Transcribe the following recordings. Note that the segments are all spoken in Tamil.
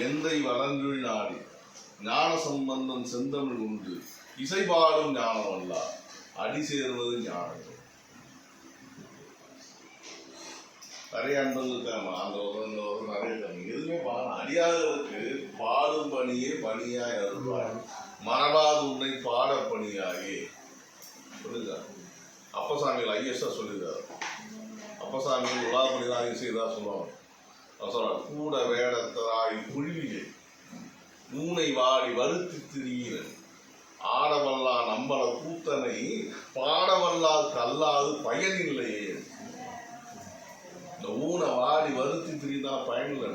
எந்தை வளங்குழி நாடி ஞான சம்பந்தன் செந்தமிழ் உண்டு இசைபாடும் ஞானம் அல்ல அடி சேர்வது ஞானம். நிறைய அன்பர்களுக்கு நிறைய எதுவுமே அடியாதவருக்கு பாடும் பணியே பணியாய் அருள்வார் மரபாது உன்னை பாட பணியாயே சொல்லுங்க. அப்பசாமிகள் ஐஎஸ்ஆ சொல்லியிருக்காரு. அப்பசாமிகள் உலாபணிதான் இசைதா சொல்லுவாங்க. சொல்றார் கூட வேடத்தராய் குழிவிலே ஊனை வாடி வருத்தி திரியின ஆடவல்லா நம்பள கூத்தனை பாடவல்லா கல்லாது பயனில்லையே. இந்த ஊனை வாடி வருத்தி திரிதான் பயனில்லை.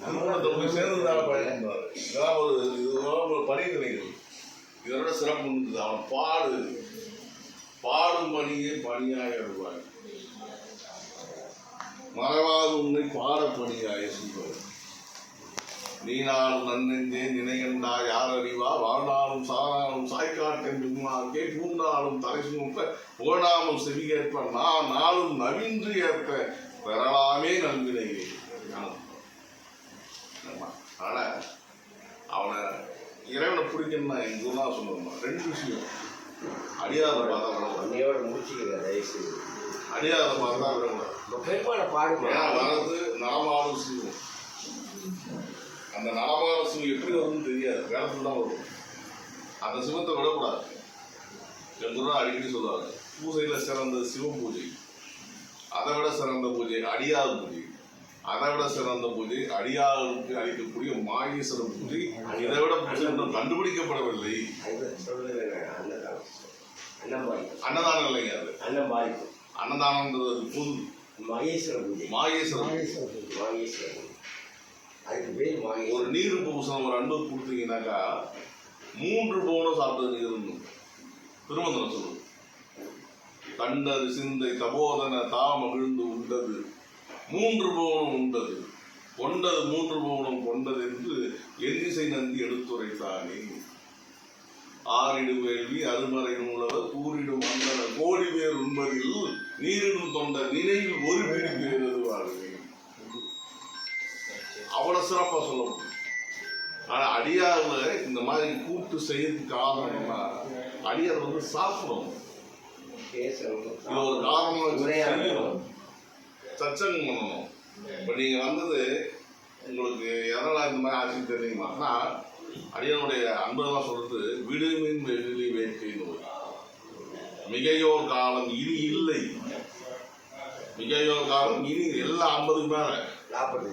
திருமணத்தை சேர்ந்ததான பயன்றாரு. இதெல்லாம் ஒரு படிநிலைகள். இதோட சிறப்பு இருக்குது. அவன் பாடும் பணியே பணியாய் வருவார் மறவாது உன்னை பாட பணியாய சொல்வார். நீ நாளும் நன்னெஞ்சே நினைகண்டா யார் அறிவா வாழ்நாளும் சாராலும் சாய்காட்டென்றுமாக்கே பூண்டாலும் தலை சுமப்ப புகழாமல் செவிகேற்ப நான் நாளும் நவீன்று ஏற்ப பெறலாமே நல்வினையே. ஆனா அவனை இறைவனை பிடிக்கணும்னா எங்க ஊர்லாம் சொல்லணுமா ரெண்டு விஷயம். அடியாத பார்த்தா விடக்கூடாது. முடிச்சுக்கிறேன். அடியாத பார்த்தா விடக்கூடாது. வர்றது நடமாடும் சிவம். அந்த நடமாடும் சிவம் எப்படி வரும்னு தெரியாது. வேளத்துல தான் வரும். அந்த சிவத்தை விடக்கூடாது. எங்க ஊர்லாம் அடிக்கடி சொல்லுவாங்க பூஜையில சிறந்த சிவ பூஜை, அதை விட சிறந்த பூஜை அடியாத பூஜை, அதை விட சிறந்த பூஜை அடியாருக்கு அளிக்கக்கூடிய மாகேஸ்வரன் பூஜை. இதை விட பூஜை கண்டுபிடிக்கப்படவில்லை. அன்னதானம் இல்லைங்க. அது அன்னதானம்ன்றது புது மகேஸ்வர பூஜை. ஒரு நீர் பூசணம் ஒரு அன்பு கொடுத்தீங்கன்னாக்கா 3 பவுனம் சாப்பிட்டது நீர் இருந்தும் திருமந்திரம் சொல்லுது. கண்டது சிந்தை தபோதன தாமகிழ்ந்து உண்டது 3 பவுனம் உண்டது கொண்டது 3 பவுனம் கொண்டது என்று எண்ணிசை நந்தி எடுத்துரைத்தானே. ஆறிடும் வேள்வி அருமறை நூலவர் கூறிடும் அந்தன கோடி பேர் உண்பதில் நீரிடும் தொண்ட நினைவில் ஒரு பிடி பேர் எதுவாருங்க. அவ்வளவு சிறப்பா சொல்ல முடியும். ஆனா அடியார்ல இந்த மாதிரி கூட்டு செய்யறதுக்கு காரணம்னா அடியார் சாப்பிடணும். இது ஒரு காரணம். சச்சங்கம் பண்ணணும். இப்போ நீங்கள் வந்தது உங்களுக்கு எதனால் இந்த மாதிரி ஆட்சி தெரியுமா? அடியனுடைய அன்பெல்லாம் சொல்றது விடுமின் வெள்ளி வேட்கை நோய் மிகையோர் காலம் இனி இல்லை. மிகையோர் காலம் இனி எல்லாம் 50க்கு மேல 40